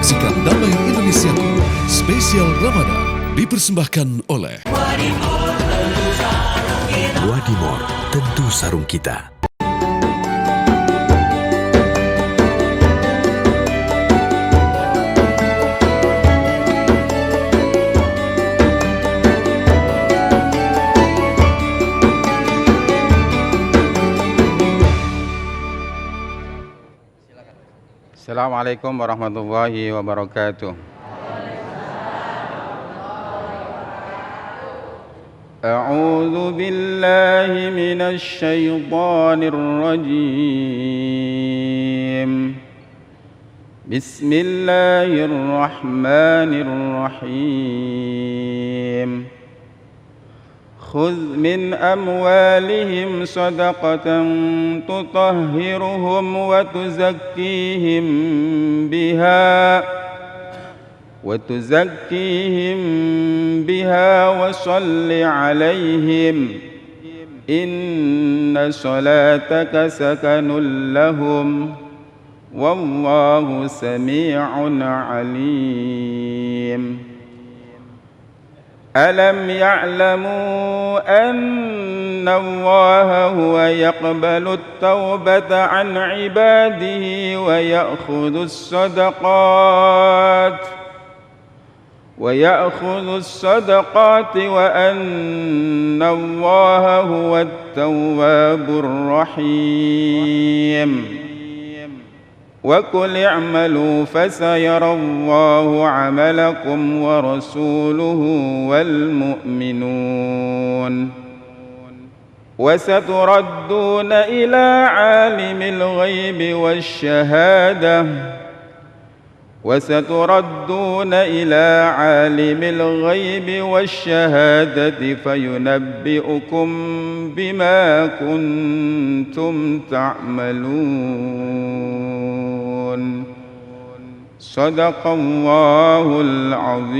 menyaksikan Damai Indonesiaku spesial Ramadan dipersembahkan oleh Wadimor, tentu sarung kita. Assalamualaikum warahmatullahi wabarakatuh. A'udzu billahi minasy syaithanir rajim. Bismillahirrahmanirrahim. خذ من أموالهم صدقة تطهرهم وتزكيهم بها وصل عليهم إن صلاتك سكن لهم والله سميع عليم. ألم يعلموا أن الله هو يقبل التوبة عن عباده ويأخذ الصدقات وأن الله هو التواب الرحيم. وقل اعملوا فسيرى الله عملكم ورسوله والمؤمنون وستردون إلى عالم الغيب والشهادة فينبئكم بما كنتم تعملون. صدق الله العظيم.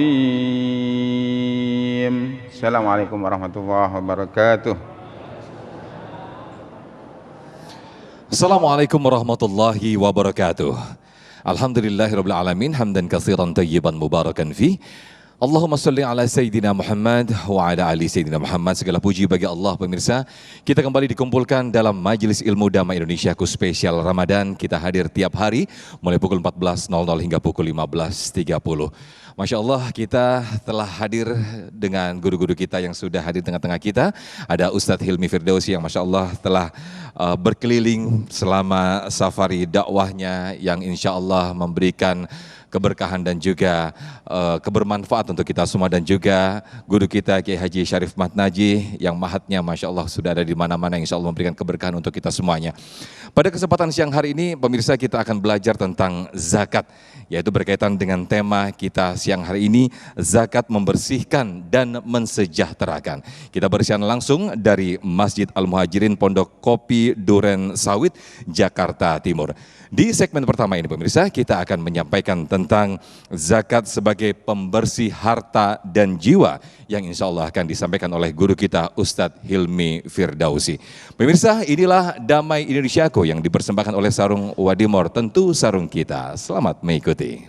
Assalamualaikum warahmatullahi wabarakatuh. Assalamualaikum warahmatullahi wabarakatuh. Alhamdulillahirabbil alamin, hamdan katsiran thayyiban mubarakan fi. Allahumma shalli ala Sayyidina Muhammad wa ala ali Sayyidina Muhammad. Segala puji bagi Allah. Pemirsa, kita kembali dikumpulkan dalam Majelis Ilmu Damai Indonesiaku spesial Ramadan. Kita hadir tiap hari mulai pukul 14.00 hingga pukul 15.30. Masya Allah, kita telah hadir dengan guru-guru kita yang sudah hadir tengah-tengah kita. Ada Ustadz Hilmi Firdausi yang Masya Allah telah berkeliling selama safari dakwahnya yang insya Allah memberikan keberkahan dan juga kebermanfaat untuk kita semua, dan juga guru kita Kiai Haji Syarif Matnaji yang mahatnya Masya Allah sudah ada di mana-mana, insya Allah memberikan keberkahan untuk kita semuanya. Pada kesempatan siang hari ini pemirsa, kita akan belajar tentang zakat, yaitu berkaitan dengan tema kita siang hari ini, zakat membersihkan dan mensejahterakan. Kita bersiaran langsung dari Masjid Al-Muhajirin Pondok Kopi Duren Sawit, Jakarta Timur. Di segmen pertama ini pemirsa, kita akan menyampaikan tentang zakat sebagai pembersih harta dan jiwa yang insya Allah akan disampaikan oleh guru kita Ustadz Hilmi Firdausi. Pemirsa, inilah Damai Indonesiaku yang dipersembahkan oleh Sarung Wadimor, tentu sarung kita. Selamat mengikuti.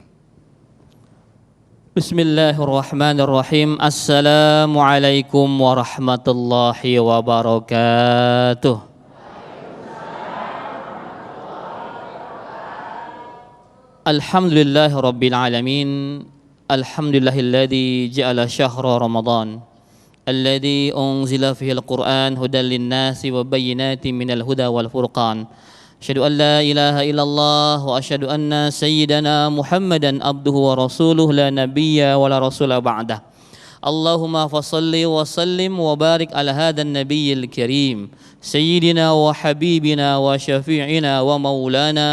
Bismillahirrahmanirrahim. Assalamualaikum warahmatullahi wabarakatuh. Alhamdulillahi Rabbil Alamin. Alhamdulillahilladzi ja'ala syahra Ramadan alladzi unzila fihi al-Qur'an hudan lin-nasi wa bayyinatin minal huda wal furqan. Asyhadu an la ilaha illallah wa asyhadu anna sayyidana Muhammadan abduhu wa rasuluhu la nabiyya wa la rasula ba'dah. Allahumma fasalli wa sallim wa barik ala hadan nabiyyil karim sayyidina wa habibina wa syafi'ina wa maulana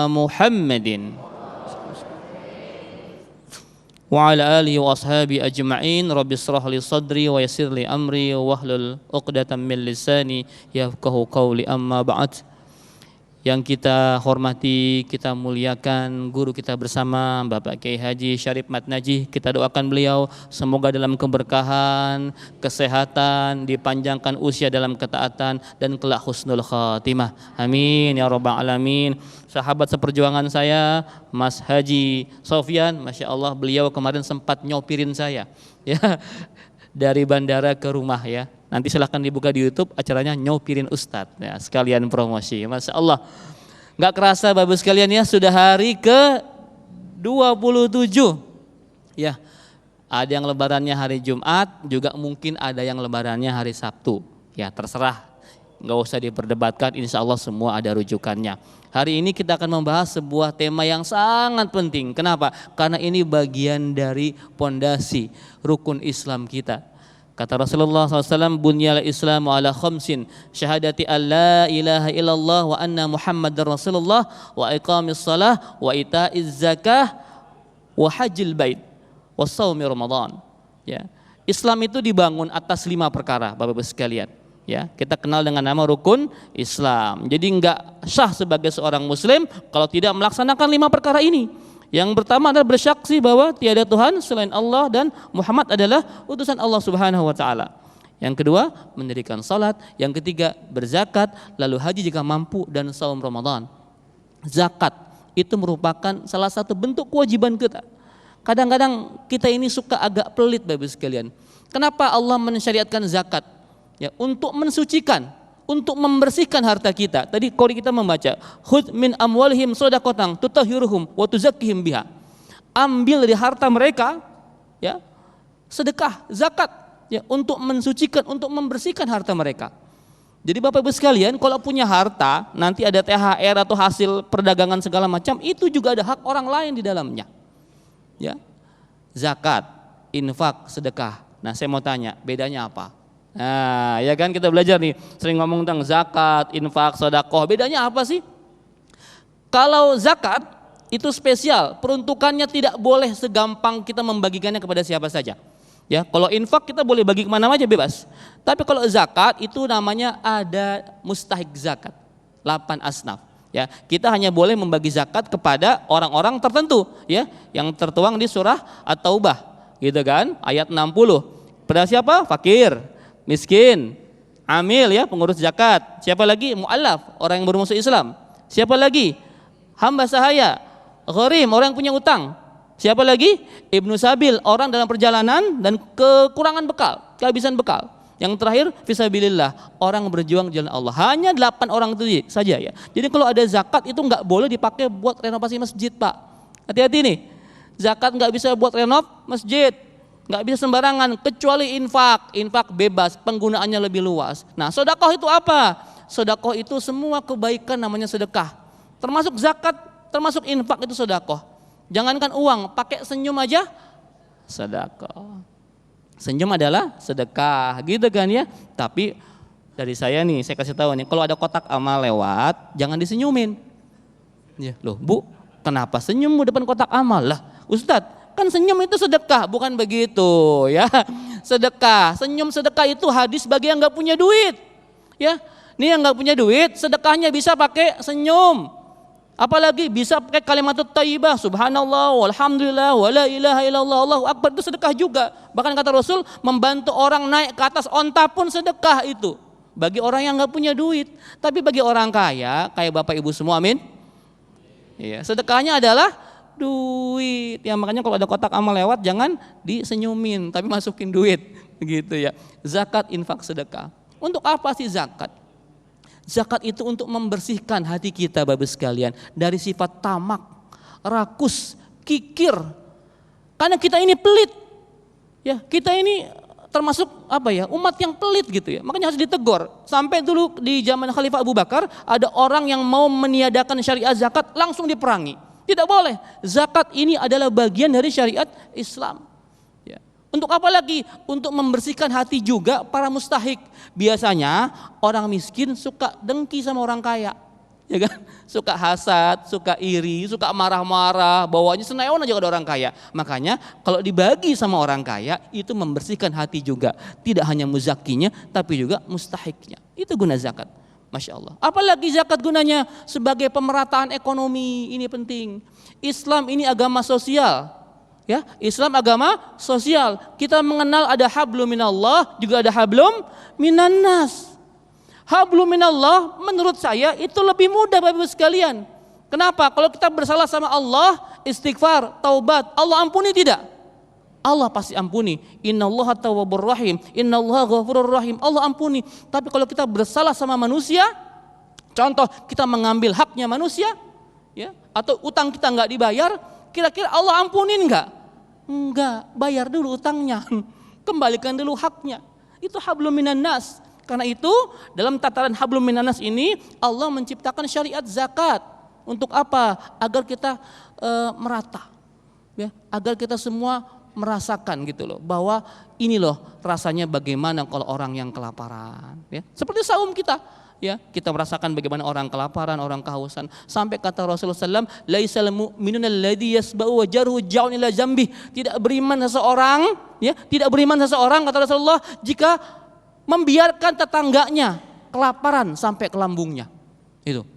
Muhammadin wa ala alihi wa ashabi ajma'in. Rabbi israh li sadri wa yassir li amri wa hlul 'uqdatam min lisani yafqahu qawli, amma ba'd. yang kita hormati, kita muliakan guru kita bersama Bapak Kiai Haji Syarif Mat Najih. Kita doakan beliau semoga dalam keberkahan, kesehatan, dipanjangkan usia dalam ketaatan dan kelak husnul khatimah. Amin ya rabbal alamin. Sahabat seperjuangan saya Mas Haji Sofyan, Masya Allah beliau kemarin sempat nyopirin saya ya dari bandara ke rumah ya. Nanti silahkan dibuka di YouTube, acaranya nyopirin Ustadz ya, sekalian promosi. Masya Allah. Nggak kerasa Bapak sekalian ya, sudah hari ke 27 ya. Ada yang lebarannya hari Jumat, juga mungkin ada yang lebarannya hari Sabtu ya, terserah, nggak usah diperdebatkan, insya Allah semua ada rujukannya. Hari ini kita akan membahas sebuah tema yang sangat penting. Kenapa? Karena ini bagian dari pondasi rukun Islam kita. Kata Rasulullah SAW, bunyal Islamu ala khamsin, syahadati an la ilaha illallah wa anna Muhammadar Rasulullah wa iqamis salah wa ita'iz zakah wa hajjil bait wa sawmi Ramadan. Ya. Islam itu dibangun atas 5 perkara, Bapak-Ibu sekalian. Ya, kita kenal dengan nama rukun Islam. Jadi enggak sah sebagai seorang muslim kalau tidak melaksanakan 5 perkara ini. Yang pertama adalah bersaksi bahwa tiada Tuhan selain Allah dan Muhammad adalah utusan Allah Subhanahu wa taala. Yang kedua, mendirikan salat. Yang ketiga, berzakat, lalu haji jika mampu, dan saum Ramadan. Zakat itu merupakan salah satu bentuk kewajiban kita. Kadang-kadang kita ini suka agak pelit Bapak sekalian. Kenapa Allah mensyariatkan zakat? Ya, untuk mensucikan, untuk membersihkan harta kita. Tadi kalau kita membaca, khudz min amwalihim shadaqatan tutahhiruhum wa tuzakkihim biha. Ambil dari harta mereka ya, sedekah, zakat ya, untuk mensucikan, untuk membersihkan harta mereka. Jadi Bapak Ibu sekalian, kalau punya harta, nanti ada THR atau hasil perdagangan segala macam, itu juga ada hak orang lain di dalamnya. Ya. Zakat, infak, sedekah. Nah, saya mau tanya, bedanya apa? Nah, ya kan kita belajar nih, sering ngomong tentang zakat, infak, sedekah. Bedanya apa sih? Kalau zakat itu spesial, peruntukannya tidak boleh segampang kita membagikannya kepada siapa saja. Ya, kalau infak kita boleh bagi kemana aja bebas. Tapi kalau zakat itu namanya ada mustahik zakat, 8 asnaf. Ya, kita hanya boleh membagi zakat kepada orang-orang tertentu, ya, yang tertuang di surah At-Taubah, gitu kan? Ayat 60. Pada siapa? Fakir, miskin, amil ya, pengurus zakat. Siapa lagi? Mu'allaf, orang yang bermusuh Islam. Siapa lagi? Hamba sahaya, gharim, orang yang punya utang. Siapa lagi? Ibnu Sabil, orang dalam perjalanan dan kekurangan bekal, kehabisan bekal. Yang terakhir, fisabilillah, orang berjuang di jalan Allah. Hanya 8 orang itu saja ya. Jadi kalau ada zakat itu nggak boleh dipakai buat renovasi masjid, Pak. Hati-hati nih. Zakat nggak bisa buat renov masjid. Nggak bisa sembarangan, kecuali infak. Infak bebas, penggunaannya lebih luas. Nah, sedekah itu apa? Sedekah itu semua kebaikan namanya sedekah. Termasuk zakat, termasuk infak itu sedekah. Jangankan uang, pakai senyum aja sedekah. Senyum adalah sedekah, gitu kan ya. Tapi dari saya nih, saya kasih tahu nih, kalau ada kotak amal lewat, jangan disenyumin. Ya, loh Bu, kenapa senyum di depan kotak amal? Lah, Ustadz, kan senyum itu sedekah, bukan begitu ya. Sedekah, senyum sedekah itu hadis bagi yang nggak punya duit. Ya, nih yang nggak punya duit, sedekahnya bisa pakai senyum. Apalagi bisa pakai kalimatut thayyibah, subhanallah, walhamdulillah, wala ilaha illallah, Allahu akbar, itu sedekah juga. Bahkan kata Rasul, membantu orang naik ke atas onta pun sedekah itu. Bagi orang yang nggak punya duit. Tapi bagi orang kaya, kayak Bapak Ibu semua, amin. Iya, sedekahnya adalah duit. Ya makanya kalau ada kotak amal lewat jangan disenyumin, tapi masukin duit, gitu ya. Zakat, infak, sedekah. Untuk apa sih zakat? Zakat itu untuk membersihkan hati kita Bapak sekalian dari sifat tamak, rakus, kikir. Karena kita ini pelit. Ya, kita ini termasuk apa ya? Umat yang pelit gitu ya. Makanya harus ditegur. Sampai dulu di zaman Khalifah Abu Bakar ada orang yang mau meniadakan syariat zakat langsung diperangi. Tidak boleh. Zakat ini adalah bagian dari syariat Islam. Ya. Untuk apa lagi? Untuk membersihkan hati juga para mustahik. Biasanya orang miskin suka dengki sama orang kaya, ya kan? Suka hasad, suka iri, suka marah-marah, bawaannya senewan aja ada orang kaya. Makanya kalau dibagi sama orang kaya itu membersihkan hati juga. Tidak hanya muzakinya tapi juga mustahiknya. Itu guna zakat. Masya Allah. Apalagi zakat gunanya sebagai pemerataan ekonomi, ini penting. Islam ini agama sosial. Ya, Islam agama sosial. Kita mengenal ada hablum minallah, juga ada hablum minannas. Hablum minallah menurut saya itu lebih mudah Bapak Ibu sekalian. Kenapa? Kalau kita bersalah sama Allah, istighfar, taubat, Allah ampuni tidak? Allah pasti ampuni. Innallaha tawwabur rahim, innallaha ghafurur rahim. Allah ampuni. Tapi kalau kita bersalah sama manusia, contoh kita mengambil haknya manusia, ya, atau utang kita nggak dibayar, kira-kira Allah ampunin nggak? Enggak, bayar dulu utangnya, kembalikan dulu haknya. Itu hablum minan nas. Karena itu dalam tataran hablum minan nas ini Allah menciptakan syariat zakat. Untuk apa? Agar kita merata, ya, agar kita semua merasakan gitu loh, bahwa ini loh rasanya bagaimana kalau orang yang kelaparan, ya. Seperti saum kita, ya, kita merasakan bagaimana orang kelaparan, orang kehausan. Sampai kata Rasulullah SAW, laisal mu'minun alladhi yasba'u wa jarhu ja'un ila jambih. Tidak beriman seseorang, ya, tidak beriman seseorang kata Rasulullah jika membiarkan tetangganya kelaparan sampai ke lambungnya. Itu.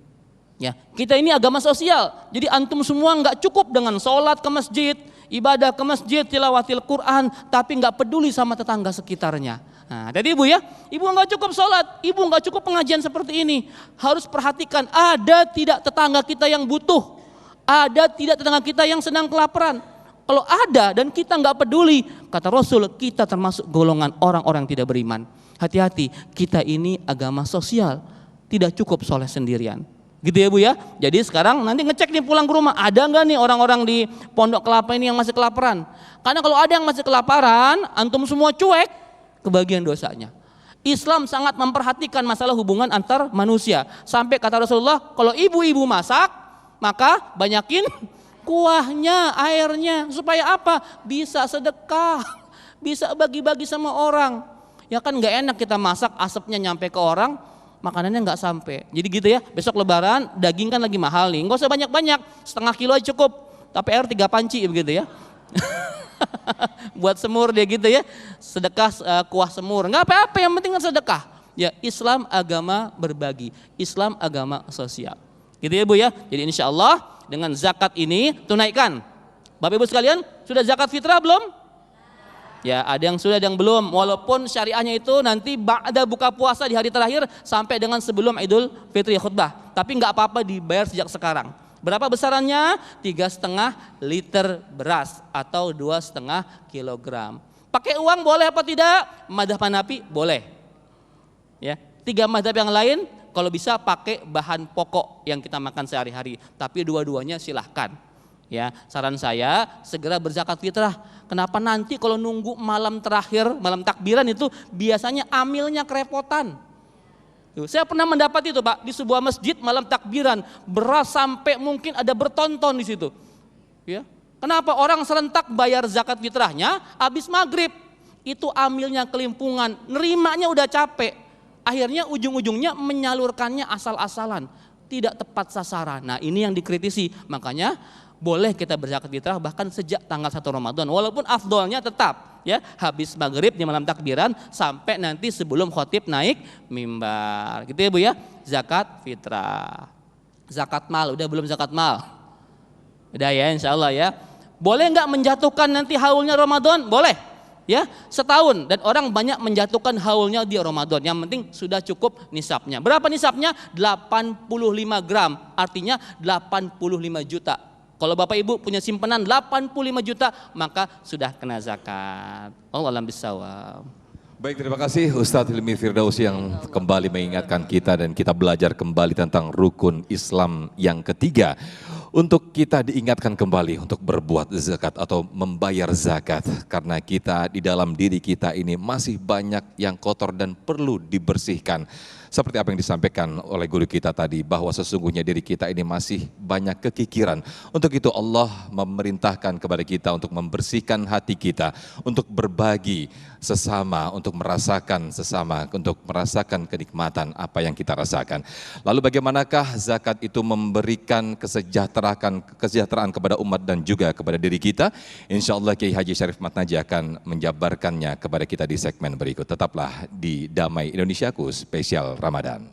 Ya, kita ini agama sosial. Jadi antum semua nggak cukup dengan sholat ke masjid, ibadah ke masjid, tilawatil Quran, tapi nggak peduli sama tetangga sekitarnya. Nah, jadi ibu ya, ibu nggak cukup sholat, ibu nggak cukup pengajian seperti ini. Harus perhatikan, ada tidak tetangga kita yang butuh, ada tidak tetangga kita yang sedang kelaparan. Kalau ada dan kita nggak peduli, kata Rasul, kita termasuk golongan orang-orang yang tidak beriman. Hati-hati, kita ini agama sosial, tidak cukup soleh sendirian. Gitu ya Bu ya. Jadi sekarang nanti ngecek nih pulang ke rumah, ada nggak nih orang-orang di Pondok Kelapa ini yang masih kelaparan? Karena kalau ada yang masih kelaparan, antum semua cuek, kebagian dosanya. Islam sangat memperhatikan masalah hubungan antar manusia. Sampai kata Rasulullah, kalau ibu-ibu masak, maka banyakin kuahnya, airnya. Supaya apa? Bisa sedekah, bisa bagi-bagi sama orang. Ya kan nggak enak kita masak, asapnya nyampe ke orang, makanannya nggak sampai. Jadi gitu ya, besok lebaran daging kan lagi mahal nih, nggak usah banyak-banyak, setengah kilo aja cukup, tapi air 3 panci begitu ya. Buat semur dia gitu ya, sedekah kuah semur, nggak apa-apa, yang penting kan sedekah. Ya, Islam agama berbagi, Islam agama sosial. Gitu ya Bu ya. Jadi insya Allah dengan zakat ini tunaikan. Bapak Ibu sekalian, sudah zakat fitrah belum? Ya, ada yang sudah, ada yang belum. Walaupun syariahnya itu nanti ada buka puasa di hari terakhir sampai dengan sebelum Idul Fitri khutbah. Tapi nggak apa-apa dibayar sejak sekarang. Berapa besarannya? 3,5 liter beras atau 2,5 kilogram. Pakai uang boleh apa tidak? Madzhab Hanafi boleh. Ya, 3 madzhab yang lain kalau bisa pakai bahan pokok yang kita makan sehari-hari. Tapi dua-duanya silahkan. Ya, saran saya segera berzakat fitrah. Kenapa nanti kalau nunggu malam terakhir, malam takbiran itu biasanya amilnya kerepotan. Tuh, saya pernah mendapat itu Pak, di sebuah masjid malam takbiran, beras sampai mungkin ada bertonton di situ. Ya, kenapa? Orang serentak bayar zakat fitrahnya habis maghrib, itu amilnya kelimpungan, nerimanya udah capek. Akhirnya ujung-ujungnya menyalurkannya asal-asalan, tidak tepat sasaran. Nah ini yang dikritisi, makanya boleh kita berzakat fitrah bahkan sejak tanggal 1 Ramadan. Walaupun afdolnya tetap ya habis maghrib di malam takbiran sampai nanti sebelum khotib naik mimbar. Gitu ya Bu ya, zakat fitrah. Zakat mal, udah belum zakat mal? Udah ya insya Allah ya. Boleh nggak menjatuhkan nanti haulnya Ramadan? Boleh. Ya, setahun dan orang banyak menjatuhkan haulnya di Ramadan. Yang penting sudah cukup nisabnya. Berapa nisabnya? 85 gram, artinya 85 juta. Kalau Bapak Ibu punya simpanan 85 juta, maka sudah kena zakat. Allah alam bisawab. Baik, terima kasih Ustadz Hilmi Firdausi yang kembali mengingatkan kita dan kita belajar kembali tentang rukun Islam yang ketiga. Untuk kita diingatkan kembali untuk berbuat zakat atau membayar zakat. Karena kita di dalam diri kita ini masih banyak yang kotor dan perlu dibersihkan. Seperti apa yang disampaikan oleh guru kita tadi, bahwa sesungguhnya diri kita ini masih banyak kekikiran. Untuk itu Allah memerintahkan kepada kita untuk membersihkan hati kita, untuk berbagi sesama, untuk merasakan sesama, untuk merasakan kenikmatan apa yang kita rasakan. Lalu bagaimanakah zakat itu memberikan kesejahteraan kepada umat dan juga kepada diri kita? Insya Allah Kiai Haji Syarif Matnaji akan menjabarkannya kepada kita di segmen berikut. Tetaplah di Damai Indonesiaku spesial Ramadan.